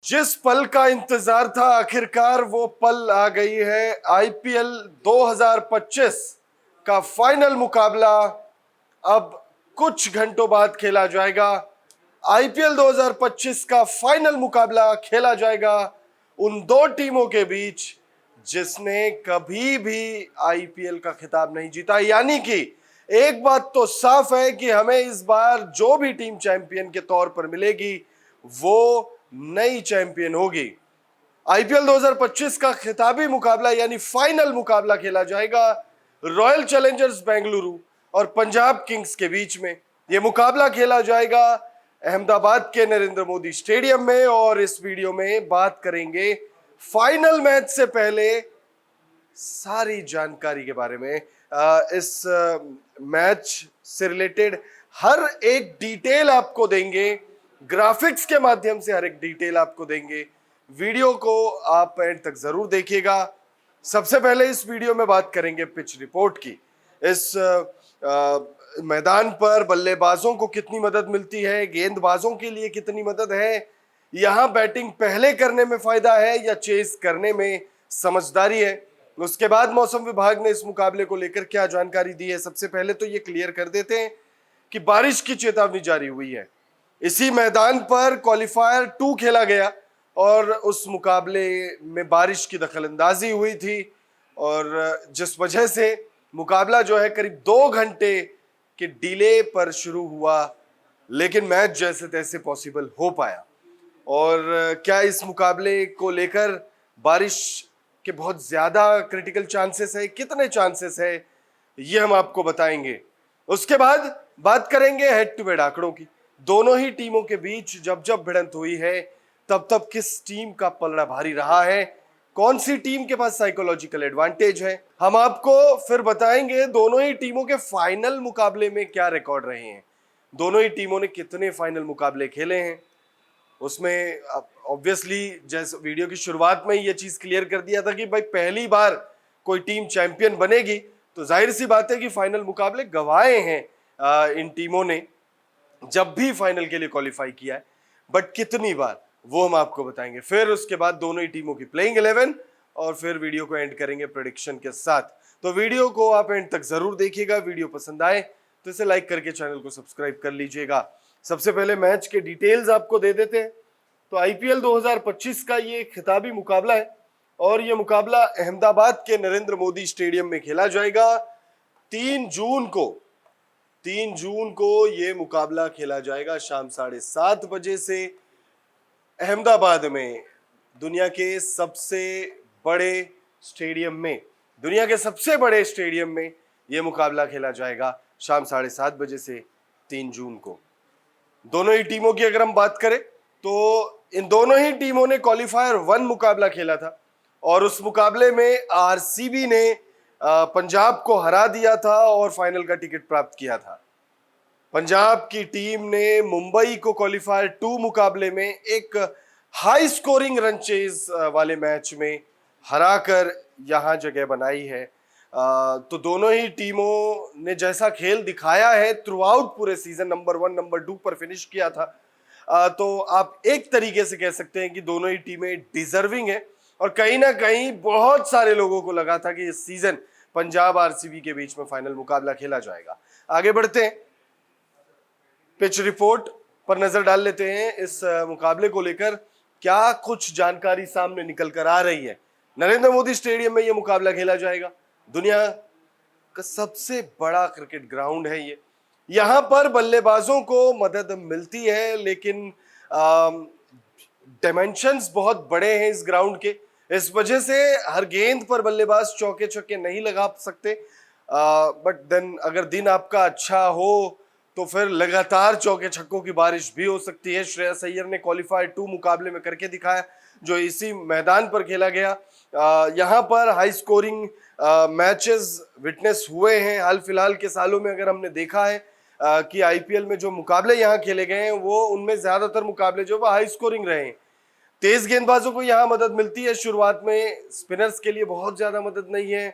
जिस पल का इंतजार था आखिरकार वो पल आ गई है। आईपीएल 2025 का फाइनल मुकाबला अब कुछ घंटों बाद खेला जाएगा। आईपीएल 2025 का फाइनल मुकाबला खेला जाएगा उन दो टीमों के बीच जिसने कभी भी आईपीएल का खिताब नहीं जीता। यानी कि एक बात तो साफ है कि हमें इस बार जो भी टीम चैंपियन के तौर पर मिलेगी वो नई चैंपियन होगी। आईपीएल 2025 का खिताबी मुकाबला यानी फाइनल मुकाबला खेला जाएगा रॉयल चैलेंजर्स बेंगलुरु और पंजाब किंग्स के बीच में। यह मुकाबला खेला जाएगा अहमदाबाद के नरेंद्र मोदी स्टेडियम में और इस वीडियो में बात करेंगे फाइनल मैच से पहले सारी जानकारी के बारे में। इस मैच से रिलेटेड हर एक डिटेल आपको देंगे, ग्राफिक्स के माध्यम से हर एक डिटेल आपको देंगे। वीडियो को आप एंड तक जरूर देखिएगा। सबसे पहले इस वीडियो में बात करेंगे पिच रिपोर्ट की। इस मैदान पर बल्लेबाजों को कितनी मदद मिलती है, गेंदबाजों के लिए कितनी मदद है, यहां बैटिंग पहले करने में फायदा है या चेस करने में समझदारी है। उसके बाद मौसम विभाग ने इस मुकाबले को लेकर क्या जानकारी दी है। सबसे पहले तो ये क्लियर कर देते हैं कि बारिश की चेतावनी जारी हुई है। इसी मैदान पर क्वालिफायर 2 खेला गया और उस मुकाबले में बारिश की दखलंदाजी हुई थी और जिस वजह से मुकाबला जो है करीब 2 घंटे के डिले पर शुरू हुआ, लेकिन मैच जैसे तैसे पॉसिबल हो पाया। और क्या इस मुकाबले को लेकर बारिश के बहुत ज्यादा क्रिटिकल चांसेस है, कितने चांसेस है, ये हम आपको बताएंगे। उसके बाद बात करेंगे हेड टू हेड आंकड़ों की। दोनों ही टीमों के बीच जब जब भिड़ंत हुई है तब तब किस टीम का पलड़ा भारी रहा है, कौन सी टीम के पास साइकोलॉजिकल एडवांटेज है। हम आपको फिर बताएंगे दोनों ही टीमों के फाइनल मुकाबले में क्या रिकॉर्ड रहे हैं, दोनों ही टीमों ने कितने फाइनल मुकाबले खेले हैं। उसमें ऑब्वियसली जैसे वीडियो की शुरुआत में ही ये चीज क्लियर कर दिया था कि भाई पहली बार कोई टीम चैंपियन बनेगी तो जाहिर सी बात है कि फाइनल मुकाबले गंवाए हैं इन टीमों ने जब भी फाइनल के लिए क्वालिफाई किया है, बट कितनी बार वो हम आपको बताएंगे। फिर उसके बाद दोनों ही टीमों की प्लेइंग 11 और फिर वीडियो को एंड करेंगे प्रेडिक्शन के साथ। तो वीडियो को आप एंड तक जरूर देखिएगा। वीडियो पसंद आए तो इसे लाइक करके चैनल को सब्सक्राइब कर लीजिएगा। सबसे पहले मैच के डिटेल्स आपको दे देते हैं। तो आईपीएल 2025 का ये खिताबी मुकाबला है और ये मुकाबला अहमदाबाद के नरेंद्र मोदी स्टेडियम में खेला जाएगा 3 जून को। 3 जून को ये मुकाबला खेला जाएगा शाम 7:30 बजे से अहमदाबाद में, दुनिया के सबसे बड़े स्टेडियम में। दुनिया के सबसे बड़े स्टेडियम में यह मुकाबला खेला जाएगा शाम 7:30 बजे से 3 जून को। दोनों ही टीमों की अगर हम बात करें तो इन दोनों ही टीमों ने क्वालिफायर 1 मुकाबला खेला था और उस मुकाबले में आरसीबी ने पंजाब को हरा दिया था और फाइनल का टिकट प्राप्त किया था। पंजाब की टीम ने मुंबई को क्वालिफायर 2 मुकाबले में एक हाई स्कोरिंग रन चेज वाले मैच में हराकर यहां जगह बनाई है। तो दोनों ही टीमों ने जैसा खेल दिखाया है थ्रू आउट पूरे सीजन, नंबर 1 नंबर 2 पर फिनिश किया था, तो आप एक तरीके से कह सकते हैं कि दोनों ही टीमें डिजर्विंग है। और कहीं ना कहीं बहुत सारे लोगों को लगा था कि इस सीजन पंजाब आरसीबी के बीच में फाइनल मुकाबला खेला जाएगा। आगे बढ़ते हैं, पिच रिपोर्ट पर नजर डाल लेते हैं। इस मुकाबले को लेकर क्या कुछ जानकारी सामने निकल कर आ रही है। नरेंद्र मोदी स्टेडियम में यह मुकाबला खेला जाएगा। दुनिया का सबसे बड़ा क्रिकेट ग्राउंड है ये। यहां पर बल्लेबाजों को मदद मिलती है लेकिन डायमेंशंस बहुत बड़े हैं इस ग्राउंड के। इस वजह से हर गेंद पर बल्लेबाज चौके छक्के नहीं लगा सकते, बट देन अगर दिन आपका अच्छा हो तो फिर लगातार चौके छक्कों की बारिश भी हो सकती है। श्रेयस अय्यर ने क्वालिफायर 2 मुकाबले में करके दिखाया जो इसी मैदान पर खेला गया। यहाँ पर हाई स्कोरिंग मैचेस विटनेस हुए हैं हाल फिलहाल के सालों में। अगर हमने देखा है कि आईपीएल में जो मुकाबले यहाँ खेले गए हैं वो उनमें ज्यादातर मुकाबले जो वो हाई स्कोरिंग रहे हैं। तेज गेंदबाजों को यहाँ मदद मिलती है शुरुआत में, स्पिनर्स के लिए बहुत ज्यादा मदद नहीं है।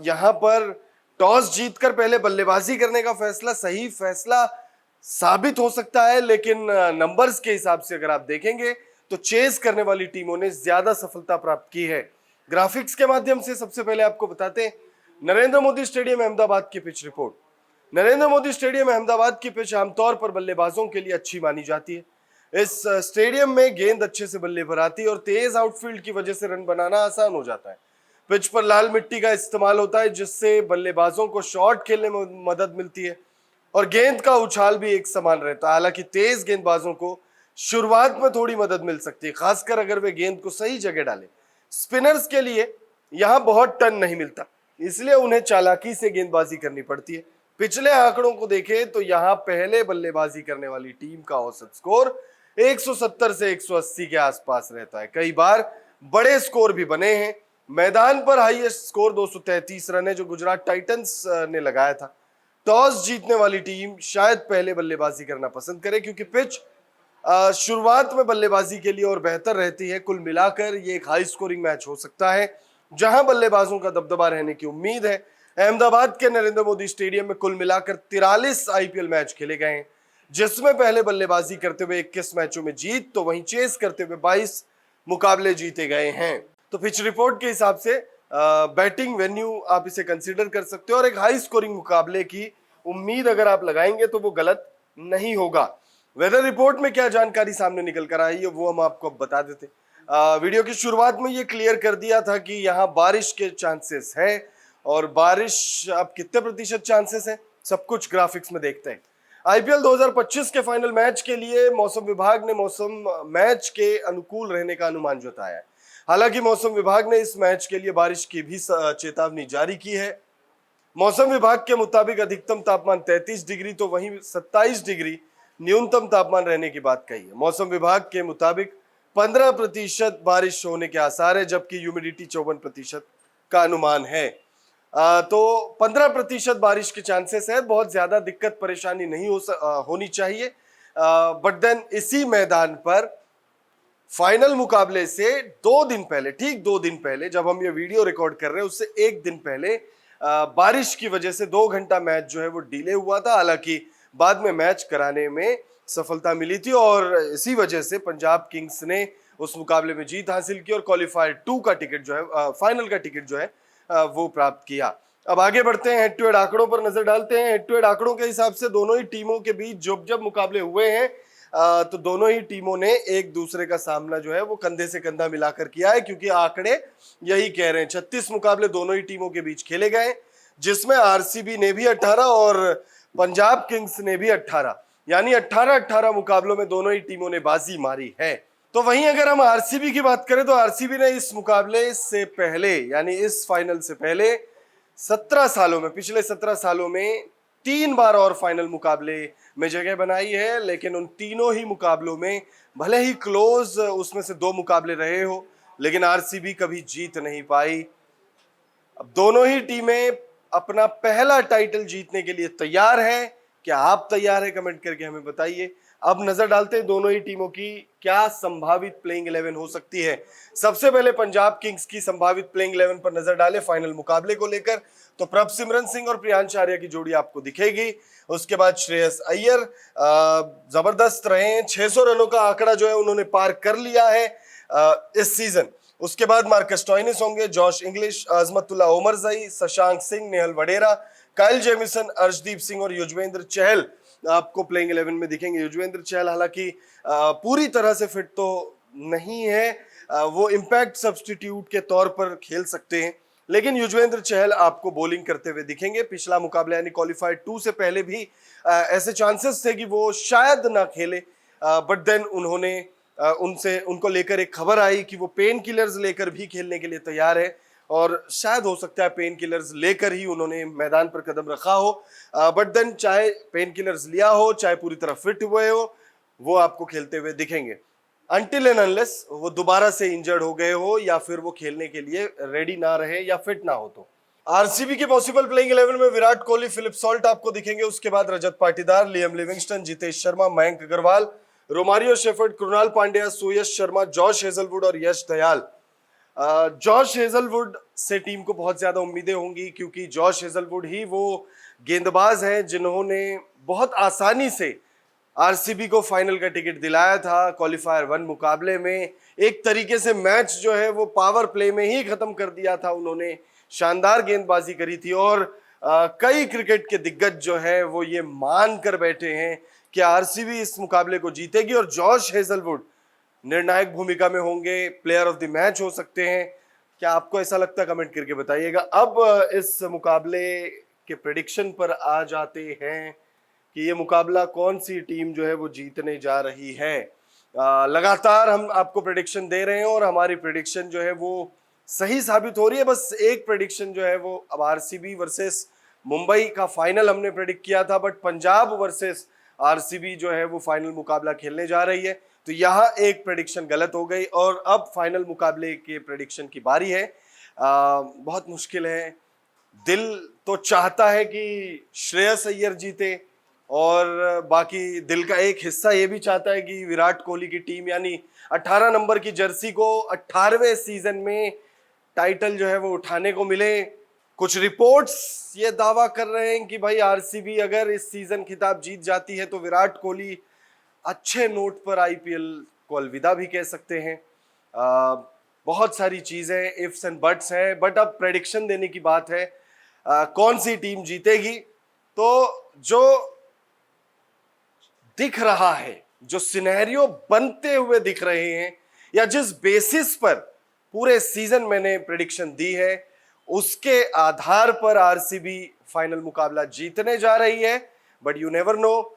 यहाँ पर टॉस जीतकर पहले बल्लेबाजी करने का फैसला सही फैसला साबित हो सकता है, लेकिन नंबर्स के हिसाब से अगर आप देखेंगे तो चेस करने वाली टीमों ने ज्यादा सफलता प्राप्त की है। ग्राफिक्स के माध्यम से सबसे पहले आपको बताते हैं नरेंद्र मोदी स्टेडियम अहमदाबाद की pitch report. Narendra Modi stadium Ahmedabad की पिच आमतौर पर बल्लेबाजों के लिए अच्छी मानी जाती है। इस स्टेडियम में गेंद अच्छे से बल्ले पर आती है और तेज आउटफील्ड की वजह से रन बनाना आसान हो जाता है। पिच पर लाल मिट्टी का इस्तेमाल होता है जिससे बल्लेबाजों को शॉट खेलने में मदद मिलती है और गेंद का उछाल भी एक समान रहता है। हालांकि तेज गेंदबाजों को शुरुआत में थोड़ी मदद मिल सकती है, खासकर अगर वे गेंद को सही जगह डालें। स्पिनर्स के लिए यहां बहुत टर्न नहीं मिलता, इसलिए उन्हें चालाकी से गेंदबाजी करनी पड़ती है। पिछले आंकड़ों को देखें तो यहां पहले बल्लेबाजी करने वाली टीम का औसत स्कोर 170 से 180 के आसपास रहता है। कई बार बड़े स्कोर भी बने हैं। मैदान पर हाईएस्ट स्कोर 233 रन है जो गुजरात टाइटंस ने लगाया था। टॉस जीतने वाली टीम शायद पहले बल्लेबाजी करना पसंद करे क्योंकि पिच शुरुआत में बल्लेबाजी के लिए और बेहतर रहती है। कुल मिलाकर ये एक हाई स्कोरिंग मैच हो सकता है जहां बल्लेबाजों का दबदबा रहने की उम्मीद है। अहमदाबाद के नरेंद्र मोदी स्टेडियम में कुल मिलाकर 43 आईपीएल मैच खेले गए हैं जिसमें पहले बल्लेबाजी करते हुए 21 मैचों में जीत तो वहीं चेस करते हुए 22 मुकाबले जीते गए हैं। तो पिच रिपोर्ट के हिसाब से बैटिंग वेन्यू आप इसे कंसीडर कर सकते हो और एक हाई स्कोरिंग मुकाबले की उम्मीद अगर आप लगाएंगे तो वो गलत नहीं होगा। वेदर रिपोर्ट में क्या जानकारी सामने निकल कर आई है वो हम आपको बता देते। वीडियो की शुरुआत में ये क्लियर कर दिया था कि यहाँ बारिश के चांसेस है और बारिश अब कितने प्रतिशत चांसेस है सब कुछ ग्राफिक्स में देखते हैं। आईपीएल 2025 के फाइनल मैच के लिए मौसम विभाग ने मौसम मैच के अनुकूल रहने का अनुमान जताया है। हालांकि मौसम विभाग ने इस मैच के लिए बारिश की भी चेतावनी जारी की है। मौसम विभाग के मुताबिक अधिकतम तापमान 33 डिग्री तो वहीं 27 डिग्री न्यूनतम तापमान रहने की बात कही है। मौसम विभाग के मुताबिक 15% बारिश होने के आसार है जबकि ह्यूमिडिटी 54% का अनुमान है। तो 15% बारिश के चांसेस है। बहुत ज्यादा दिक्कत परेशानी नहीं होनी चाहिए। बट देन इसी मैदान पर फाइनल मुकाबले से 2 दिन पहले, ठीक 2 दिन पहले जब हम ये वीडियो रिकॉर्ड कर रहे हैं उससे 1 दिन पहले बारिश की वजह से 2 घंटा मैच जो है वो डिले हुआ था। हालांकि बाद में मैच कराने में सफलता मिली थी और इसी वजह से पंजाब किंग्स ने उस मुकाबले में जीत हासिल की और क्वालिफायर 2 का टिकट जो है फाइनल का टिकट जो है वो प्राप्त किया। अब आगे बढ़ते हैं, हेड टू हेड आंकड़ों पर नजर डालते हैं। हेड टू हेड आंकड़ों के हिसाब से दोनों ही टीमों के बीच जब मुकाबले हुए हैं तो दोनों ही टीमों ने एक दूसरे का सामना जो है वो कंधे से कंधा मिलाकर किया है क्योंकि आंकड़े यही कह रहे हैं। 36 मुकाबले दोनों ही टीमों के बीच खेले गए जिसमें आरसीबी ने भी 18 और पंजाब किंग्स ने भी 18, यानी 18 मुकाबलों में दोनों ही टीमों ने बाजी मारी है। तो वहीं अगर हम आरसीबी की बात करें तो आरसीबी ने इस मुकाबले से पहले यानी इस फाइनल से पहले 17 सालों में, पिछले 17 सालों में 3 बार और फाइनल मुकाबले में जगह बनाई है। लेकिन उन तीनों ही मुकाबलों में भले ही क्लोज उसमें से 2 मुकाबले रहे हो लेकिन आरसीबी कभी जीत नहीं पाई। अब दोनों ही टीमें अपना पहला टाइटल जीतने के लिए तैयार है। क्या आप तैयार है? कमेंट करके हमें बताइए। अब नजर डालते हैं दोनों ही टीमों की क्या संभावित प्लेइंग 11 हो सकती है। सबसे पहले पंजाब किंग्स की संभावित प्लेइंग 11 पर नजर डालें फाइनल मुकाबले को लेकर तो प्रभसिमरन सिंह और प्रियांश आर्या की जोड़ी आपको दिखेगी। उसके बाद श्रेयस अय्यर जबरदस्त रहे, 600 रनों का आंकड़ा जो है उन्होंने पार कर लिया है इस सीजन। उसके बाद मार्कस स्टोइनिस होंगे, जॉश इंग्लिश, अजमतुल्ला ओमरजई, शशांक सिंह, नेहल वडेरा, काइल जेमिसन, अर्शदीप सिंह और युजवेंद्र चहल आपको प्लेइंग 11 में दिखेंगे। युजवेंद्र चहल हालांकि पूरी तरह से फिट तो नहीं है, वो इम्पैक्ट सब्स्टिट्यूट के तौर पर खेल सकते हैं लेकिन युजवेंद्र चहल आपको बॉलिंग करते हुए दिखेंगे। पिछला मुकाबला यानी क्वालिफायर 2 से पहले भी ऐसे चांसेस थे कि वो शायद ना खेले बट देन उन्होंने उनको लेकर एक खबर आई कि वो पेन किलर्स लेकर भी खेलने के लिए तैयार है और शायद हो सकता है पेन किलर्स लेकर ही उन्होंने मैदान पर कदम रखा हो। बट देन चाहे पेन किलर्स लिया हो चाहे पूरी तरह फिट हुए हो वो आपको खेलते हुए दिखेंगे अनटिल एंड अनलेस वो दोबारा से इंजर्ड हो गए हो या फिर वो खेलने के लिए रेडी ना रहे या फिट ना हो। तो आरसीबी के पॉसिबल प्लेइंग 11 में विराट कोहली, फिलिप सॉल्ट आपको दिखेंगे। उसके बाद Rajat Patidar, Liam Livingstone, Jitesh Sharma, Mayank Agarwal, Romario Shepherd, Krunal Pandya, Suyash Sharma, Josh Hazlewood और यश दयाल। जॉश हेजलवुड से टीम को बहुत ज्यादा उम्मीदें होंगी क्योंकि जॉश हेजलवुड ही वो गेंदबाज हैं जिन्होंने बहुत आसानी से आरसीबी को फाइनल का टिकट दिलाया था क्वालिफायर 1 मुकाबले में। एक तरीके से मैच जो है वो पावर प्ले में ही खत्म कर दिया था उन्होंने, शानदार गेंदबाजी करी थी और कई क्रिकेट के दिग्गज जो है वो ये मान कर बैठे हैं कि आरसीबी इस मुकाबले को जीतेगी और जॉश हेजलवुड निर्णायक भूमिका में होंगे, प्लेयर ऑफ द मैच हो सकते हैं। क्या आपको ऐसा लगता है? कमेंट करके बताइएगा। अब इस मुकाबले के प्रेडिक्शन पर आ जाते हैं कि ये मुकाबला कौन सी टीम जो है वो जीतने जा रही है। लगातार हम आपको प्रेडिक्शन दे रहे हैं और हमारी प्रेडिक्शन जो है वो सही साबित हो रही है। बस एक प्रेडिक्शन जो है वो अब आरसीबी वर्सेस मुंबई का फाइनल हमने प्रेडिक्ट किया था, बट पंजाब वर्सेस आरसीबी जो है वो फाइनल मुकाबला खेलने जा रही है, तो यहाँ एक प्रेडिक्शन गलत हो गई और अब फाइनल मुकाबले के प्रेडिक्शन की बारी है। बहुत मुश्किल है। दिल तो चाहता है कि श्रेयस अय्यर जीते और बाकी दिल का एक हिस्सा ये भी चाहता है कि विराट कोहली की टीम यानी 18 नंबर की जर्सी को 18वें सीजन में टाइटल जो है वो उठाने को मिले। कुछ रिपोर्ट्स ये दावा कर रहे हैं कि भाई आरसीबी अगर इस सीजन खिताब जीत जाती है तो विराट कोहली अच्छे नोट पर आईपीएल को अलविदा भी कह सकते हैं। बहुत सारी चीजें इफ्स एंड बट्स हैं, बट अब प्रेडिक्शन देने की बात है। कौन सी टीम जीतेगी, तो जो दिख रहा है, जो सिनेरियो बनते हुए दिख रहे हैं या जिस बेसिस पर पूरे सीजन मैंने प्रेडिक्शन दी है, उसके आधार पर आरसीबी फाइनल मुकाबला जीतने जा रही है। But you never know.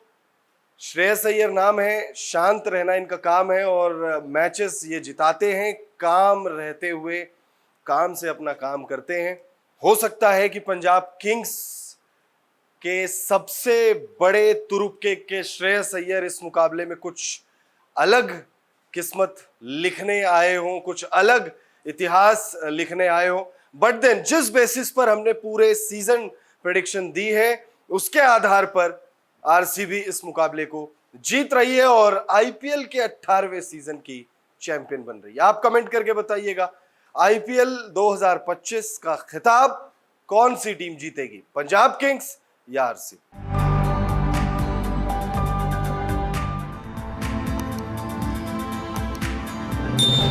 Shreyas Iyer नाम है, शांत रहना इनका काम है और मैचेस ये जिताते हैं काम रहते हुए, काम से अपना काम करते हैं। हो सकता है कि पंजाब किंग्स के सबसे बड़े तुरुप्के के श्रेयस अय्यर इस मुकाबले में कुछ अलग किस्मत लिखने आए हों, कुछ अलग इतिहास लिखने आए हों। बट देन जिस बेसिस पर हमने पूरे सीजन प्रेडिक्शन दी है, उसके आधार पर आरसीबी इस मुकाबले को जीत रही है और आईपीएल के 18वें सीजन की चैंपियन बन रही है। आप कमेंट करके बताइएगा, आईपीएल 2025 का खिताब कौन सी टीम जीतेगी, पंजाब किंग्स या आरसीबी?